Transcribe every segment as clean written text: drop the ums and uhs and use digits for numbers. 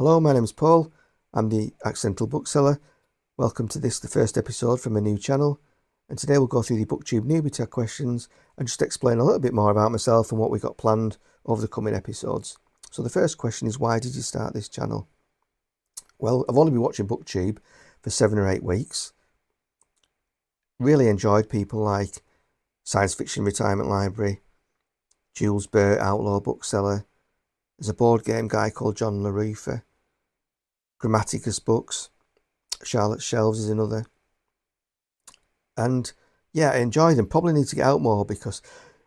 Hello, my name is Paul. I'm the accidental bookseller. Welcome to the first episode from a new channel. And today we'll go through the booktubewbietag questions and just explain a little bit more about myself and what we've got planned over the coming episodes. So the first question is, why did you start this channel? Well, I've only been watching Booktube for 7 or 8 weeks. Really enjoyed people like Science Fiction Retirement Library, Jules Burt, Outlaw Bookseller. There's a board game guy called John LaRufa. Grammaticus Books, Charlotte Shelves is another. And yeah, I enjoy them. Probably need to get out more, because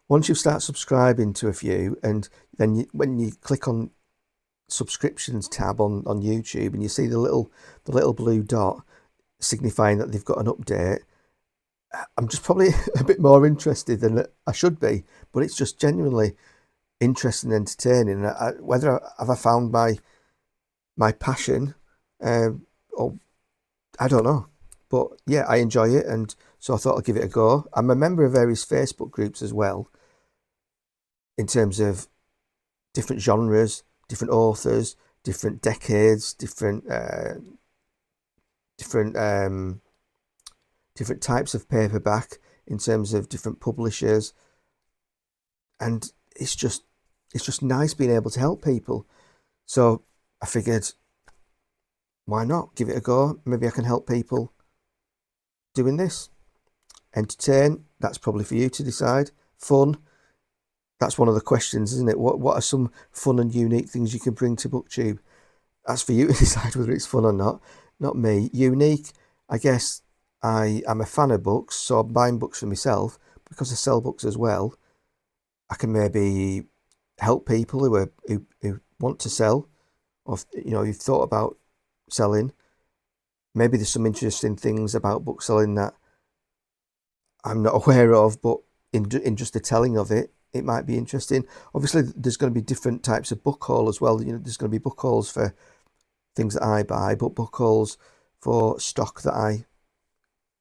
once you start subscribing to a few, and then when you click on subscriptions tab on YouTube and you see the little blue dot signifying that they've got an update, I'm just probably a bit more interested than I should be. But it's just genuinely interesting and entertaining. Whether have I found my passion, or I don't know. But yeah, I enjoy it, and so I thought I'd give it a go. I'm a member of various Facebook groups as well, in terms of different genres, different authors, different decades, different types of paperback, in terms of different publishers. And it's just nice being able to help people. So I figured, why not give it a go? Maybe I can help people doing this. Entertain, that's probably for you to decide. Fun, that's one of the questions, isn't it? What are some fun and unique things you can bring to Booktube? That's for you to decide whether it's fun or not me. Unique, I guess I am a fan of books, so I'm buying books for myself because I sell books as well. I can maybe help people who want to sell, or you've thought about selling. Maybe there's some interesting things about book selling that I'm not aware of, but in just the telling of it, it might be interesting. Obviously, there's going to be different types of book haul as well. There's going to be book hauls for things that I buy, but book hauls for stock that I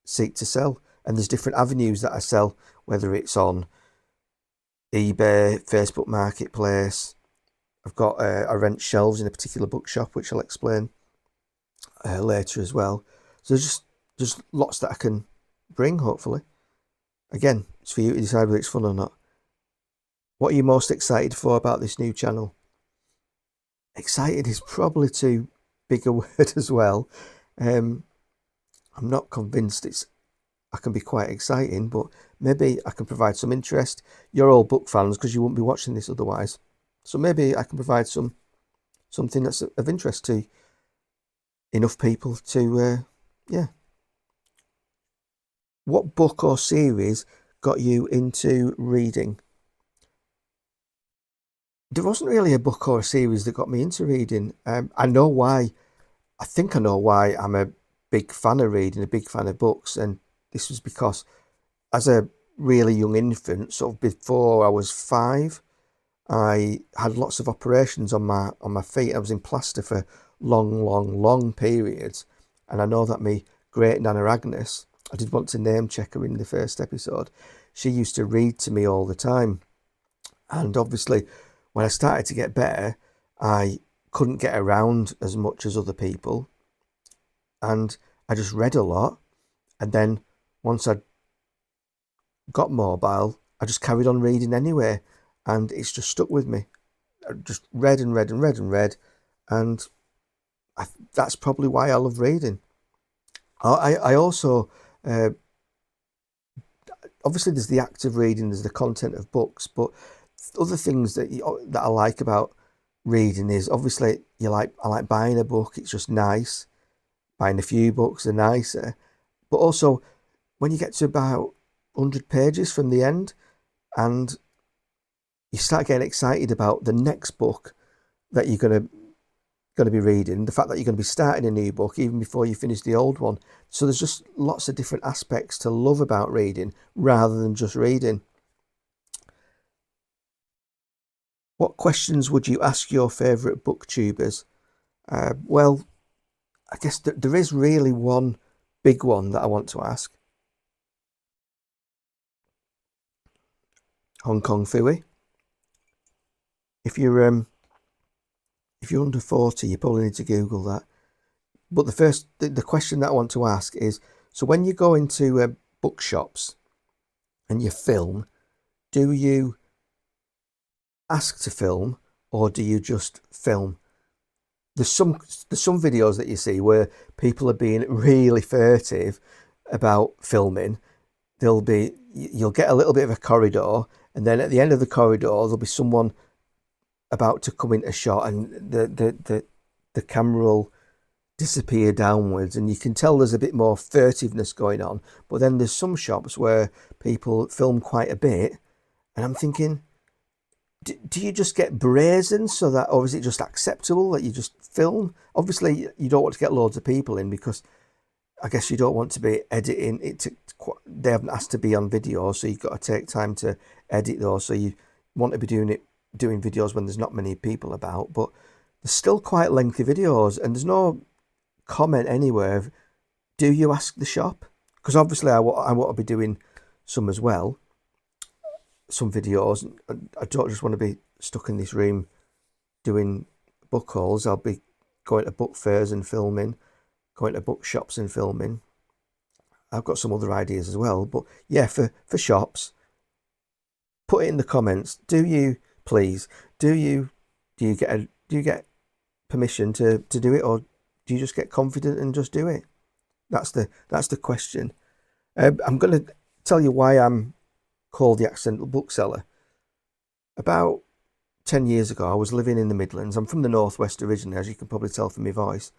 seek to sell. And there's different avenues that I sell, whether it's on eBay, Facebook Marketplace. I've got I rent shelves in a particular bookshop, which I'll explain later as well. So there's lots that I can bring, hopefully. Again, it's for you to decide whether it's fun or not. What are you most excited for about this new channel? Excited is probably too big a word as well. I'm not convinced I can be quite exciting, but maybe I can provide some interest. You're all book fans because you wouldn't be watching this otherwise. So maybe I can provide something that's of interest to enough people to, yeah. What book or series got you into reading? There wasn't really a book or a series that got me into reading. I know why. I think I know why I'm a big fan of reading, a big fan of books, and this was because as a really young infant, sort of before I was 5, I had lots of operations on my feet. I was in plaster for long periods, and I know that my great Nana Agnes, I did want to name check her in the first episode. She used to read to me all the time, and obviously, when I started to get better, I couldn't get around as much as other people, and I just read a lot. And then once I got mobile, I just carried on reading anyway, and it's just stuck with me. I just read and read and read and read, and that's probably why I love reading. I also, uh, obviously there's the act of reading, there's the content of books, but other things that I like about reading is, obviously, I like buying a book. It's just nice. Buying a few books are nicer, but also when you get to about 100 pages from the end, and you start getting excited about the next book that you're going to be reading, the fact that you're going to be starting a new book even before you finish the old one. So there's just lots of different aspects to love about reading rather than just reading. What questions would you ask your favourite booktubers? Well, I guess there is really one big one that I want to ask. Hong Kong Fooey. If you're if you're under 40, you probably need to Google that. But the question that I want to ask is, so when you go into bookshops and you film, do you ask to film or do you just film? There's some videos that you see where people are being really furtive about filming. You'll get a little bit of a corridor, and then at the end of the corridor there'll be someone about to come into shot, and the camera will disappear downwards, and you can tell there's a bit more furtiveness going on. But then there's some shops where people film quite a bit, and I'm thinking, do you just get brazen so that, or is it just acceptable that you just film? Obviously, you don't want to get loads of people in because I guess you don't want to be editing it. They haven't asked to be on video, so you've got to take time to edit those. So you want to be doing videos when there's not many people about, but there's still quite lengthy videos, and there's no comment anywhere of, do you ask the shop? Because obviously I want to be doing some as well, some videos. I don't just want to be stuck in this room doing book hauls. I'll be going to book fairs and filming, going to bookshops and filming. I've got some other ideas as well, but yeah, for shops, put it in the comments. Do you get permission to do it, or do you just get confident and just do it? That's the question. I'm going to tell you why I'm called the accidental bookseller. About 10 years ago, I was living in the Midlands. I'm from the Northwest originally, as you can probably tell from my voice.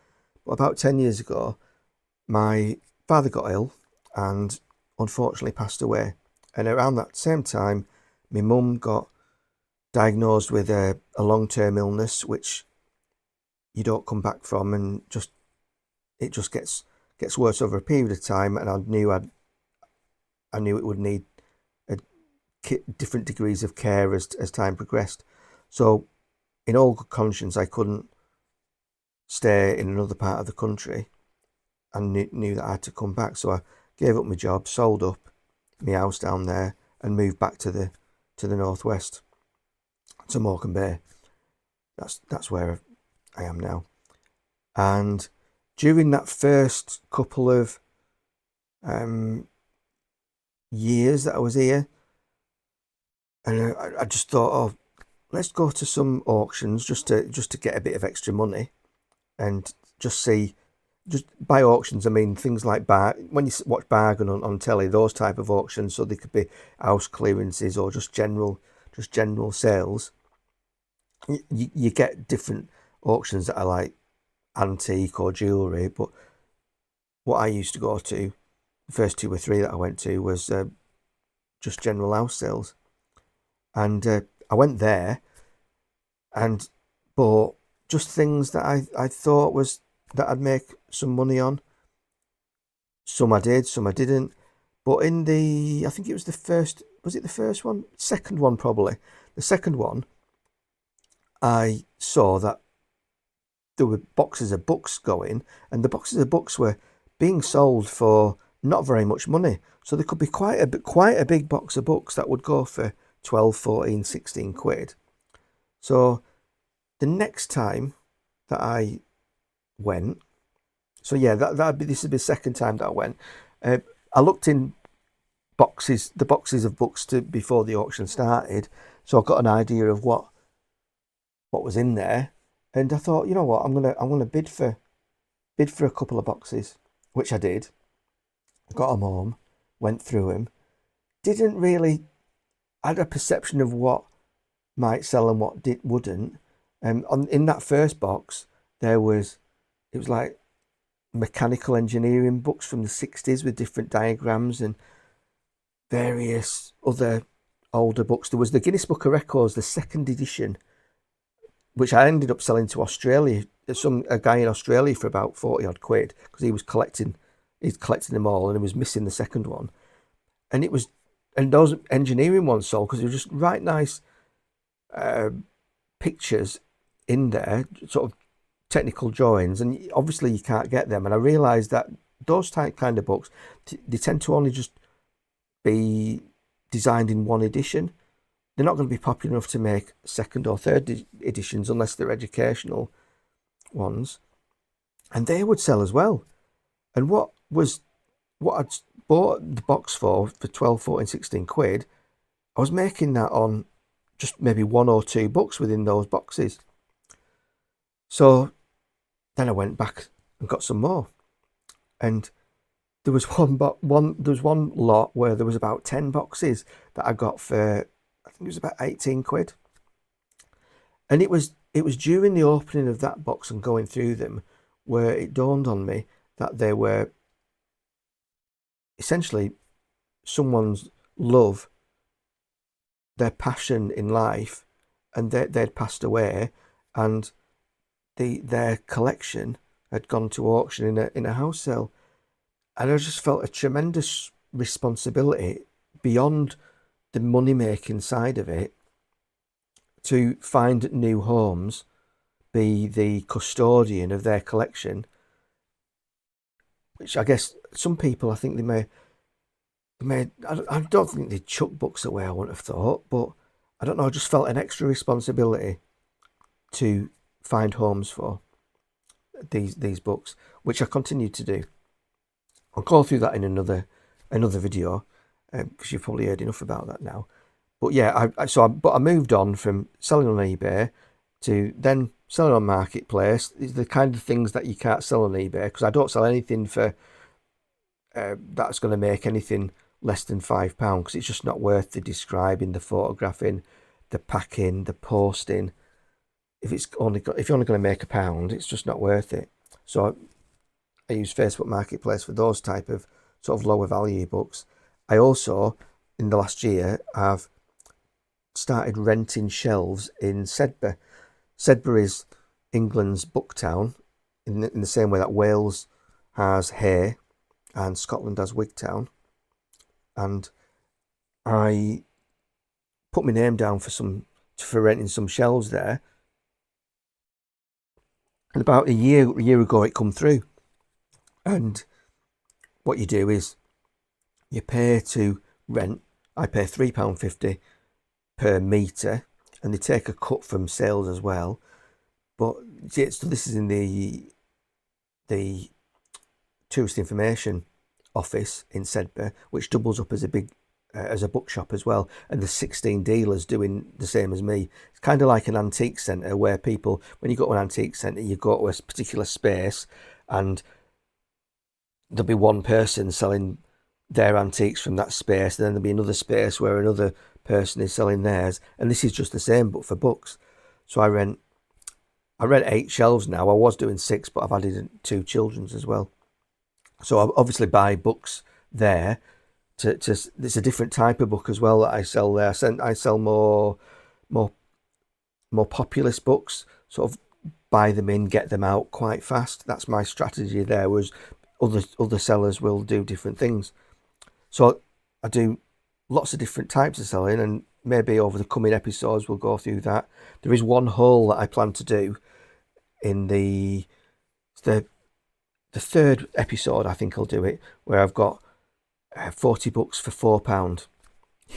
But about 10 years ago, my father got ill and unfortunately passed away. And around that same time, my mum got diagnosed with a long-term illness, which you don't come back from, and it just gets worse over a period of time. And I knew it would need different degrees of care as time progressed. So in all good conscience, I couldn't stay in another part of the country, and knew that I had to come back. So I gave up my job, sold up my house down there, and moved back to the northwest, to Morecambe Bay. That's where I am now. And during that first couple of years that I was here, and I just thought, oh, let's go to some auctions just to get a bit of extra money, and just by auctions, I mean things like when you watch Bargain on telly, those type of auctions. So they could be house clearances or just general sales. You get different auctions that are like antique or jewellery, but what I used to go to, the first 2 or 3 that I went to, was just general house sales. And I went there and bought just things that I thought that I'd make some money on. Some I did, some I didn't. But I think it was the first one? Second one, probably. The second one, I saw that there were boxes of books going, and the boxes of books were being sold for not very much money. So there could be quite a big box of books that would go for 12, 14, 16 quid. So the next time that I went, so yeah, this would be the second time that I went. I looked in the boxes of books before the auction started, so I got an idea of what was in there, and I thought, you know what, I'm gonna bid for a couple of boxes, which I did. Got them home, went through them, didn't really had a perception of what might sell and what wouldn't. In that first box, it was like mechanical engineering books from the 60s with different diagrams and various other older books. There was the Guinness Book of Records, the 2nd edition, which I ended up selling to Australia. A guy in Australia for about 40 odd quid, because he's collecting them all, and he was missing the second one. And those engineering ones sold because they were just right nice pictures in there, sort of technical drawings, and obviously you can't get them. And I realised that those kind of books, they tend to only just be designed in one edition. They're not going to be popular enough to make 2nd or 3rd editions unless they're educational ones, and they would sell as well. And what I'd bought the box for 12, 14, 16 quid, I was making that on just maybe 1 or 2 books within those boxes. So then I went back and got some more, and there was one lot where there was about 10 boxes that I got for, I think it was about 18 quid. And it was during the opening of that box and going through them where it dawned on me that they were essentially someone's love, their passion in life, and they'd passed away, and their collection had gone to auction in a house sale. And I just felt a tremendous responsibility beyond the money-making side of it to find new homes, be the custodian of their collection, which I guess some people, I think they may I don't think they chuck books away, I wouldn't have thought, but I don't know, I just felt an extra responsibility to find homes for these books, which I continue to do. I'll go through that in another video, because you've probably heard enough about that now. But yeah, I moved on from selling on eBay to then selling on Marketplace. These are the kind of things that you can't sell on eBay, because I don't sell anything for that's going to make anything less than £5, because it's just not worth the describing, the photographing, the packing, the posting. If you're only going to make £1, it's just not worth it. So I use Facebook Marketplace for those type of sort of lower value books. I also, in the last year, have started renting shelves in Sedbergh. Sedbergh is England's book town, in the same way that Wales has Hay and Scotland has Wigtown. And I put my name down for renting some shelves there. And about a year ago, it come through. And what you do is you pay to rent. I pay £3.50 per metre, and they take a cut from sales as well. But so this is in the tourist information office in Sedbergh, which doubles up as a bookshop as well, and there's 16 dealers doing the same as me. It's kind of like an antique centre, where people, when you go to an antique centre, you go to a particular space and there'll be one person selling their antiques from that space, and then there'll be another space where another person is selling theirs, and this is just the same but for books. So I rent 8 shelves now. I was doing 6, but I've added 2 children's as well. So I obviously buy books there. It's a different type of book as well that I sell there. I sell more populist books, sort of buy them in, get them out quite fast. That's my strategy there, whereas other sellers will do different things. So I do lots of different types of selling, and maybe over the coming episodes we'll go through that. There is one haul that I plan to do in the 3rd episode, I think I'll do it, where I've got 40 books for £4.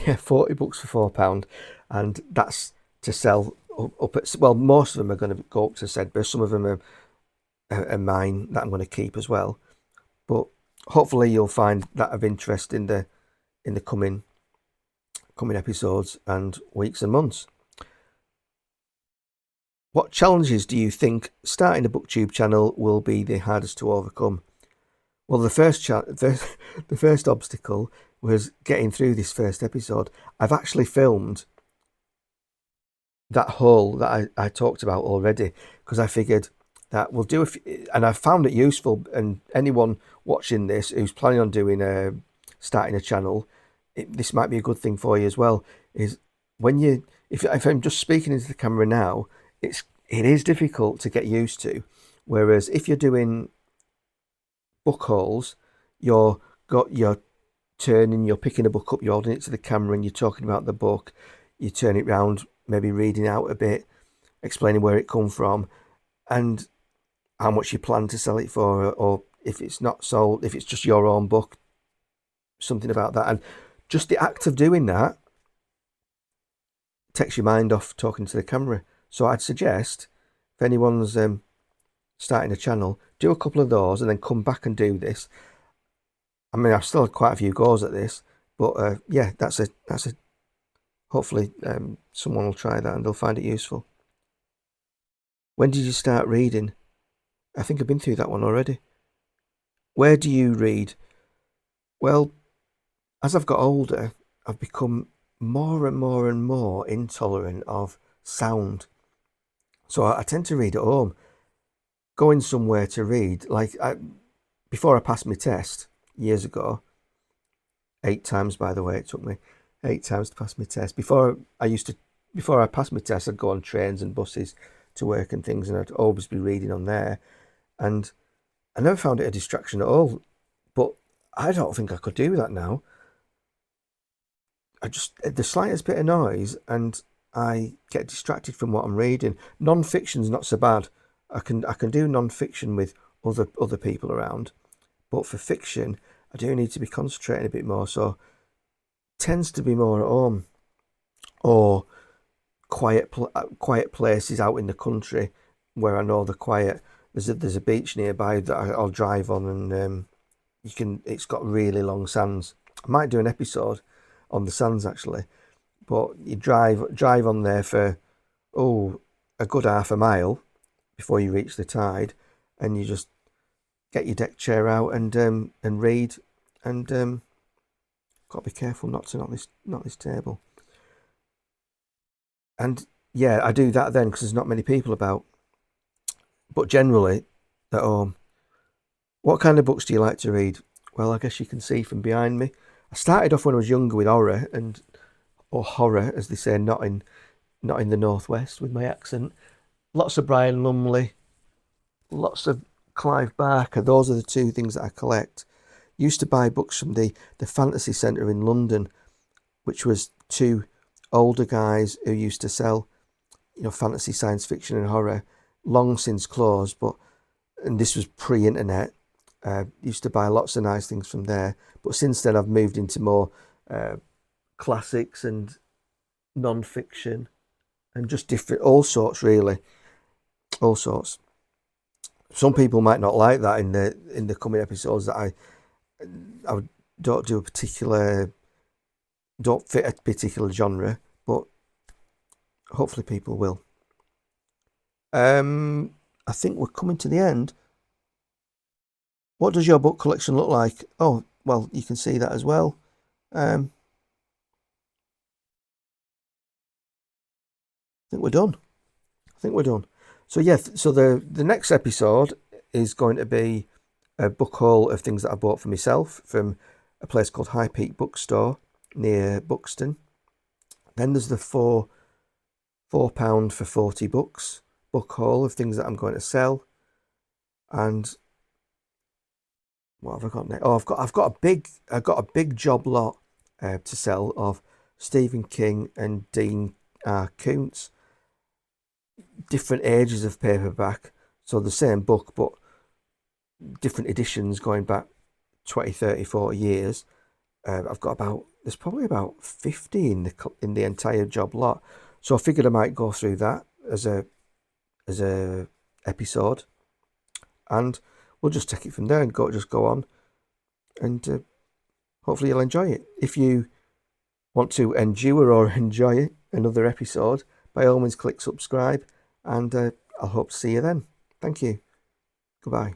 Yeah, 40 books for £4, and that's to sell up at, well, most of them are going to go up to Sedbergh. Some of them are mine that I'm going to keep as well. But hopefully you'll find that of interest in the coming episodes and weeks and months. What challenges do you think starting a booktube channel will be the hardest to overcome? Well, the first obstacle was getting through this first episode. I've actually filmed that haul that I talked about already, because I figured that we'll do and I found it useful. And anyone watching this who's planning on doing starting a channel, this might be a good thing for you as well. Is when if I'm just speaking into the camera now, it is difficult to get used to. Whereas if you're doing book hauls, you're picking a book up, you're holding it to the camera, and you're talking about the book. You turn it round, maybe reading out a bit, explaining where it come from, and how much you plan to sell it for, or if it's not sold, if it's just your own book, something about that. And just the act of doing that takes your mind off talking to the camera. So I'd suggest, if anyone's starting a channel, do a couple of those, and then come back and do this. I mean, I've still had quite a few goes at this, but yeah, that's a hopefully someone will try that and they'll find it useful. When did you start reading? I think I've been through that one already. Where do you read? Well, as I've got older, I've become more and more and more intolerant of sound. So I tend to read at home. Going somewhere to read, before I passed my test years ago, 8 times, by the way, it took me 8 times to pass my test. Before I passed my test, I'd go on trains and buses to work and things, and I'd always be reading on there. And I never found it a distraction at all. But I don't think I could do that now. The slightest bit of noise and I get distracted from what I'm reading. Non-fiction's not so bad. I can do non-fiction with other people around, but for fiction, I do need to be concentrating a bit more. So it tends to be more at home or quiet places out in the country where I know they're quiet. There's a beach nearby that I'll drive on, and it's got really long sands. I might do an episode on the sands actually, but you drive on there for a good half a mile before you reach the tide, and you just get your deck chair out and read, and got to be careful not to knock this table. And yeah, I do that then because there's not many people about. But generally, at home. What kind of books do you like to read? Well, I guess you can see from behind me. I started off when I was younger with horror, or horror, as they say, not in the Northwest with my accent. Lots of Brian Lumley, lots of Clive Barker. Those are the two things that I collect. Used to buy books from the Fantasy Centre in London, which was two older guys who used to sell, fantasy, science fiction and horror. Long since closed, and this was pre-internet. Used to buy lots of nice things from there, but since then I've moved into more classics and non-fiction and just different, all sorts really, all sorts. Some people might not like that in the coming episodes that I don't fit a particular genre, but hopefully people will. I think we're coming to the end. What does your book collection look like? Oh, well, you can see that as well. I think we're done. So yeah, so the next episode is going to be a book haul of things that I bought for myself from a place called High Peak Bookstore near Buxton. Then there's the £4 for 40 books book haul of things that I'm going to sell. And what have I got next? Oh, I've got a big job lot to sell of Stephen King and Dean Koontz. Different ages of paperback, so the same book but different editions going back 20, 30, 40 years. There's probably about 50 in the entire job lot. So I figured I might go through that as a episode, and we'll just take it from there and go on, and hopefully you'll enjoy it. If you want to endure or enjoy another episode, by all means click subscribe, and I'll hope to see you then. Thank you. Goodbye.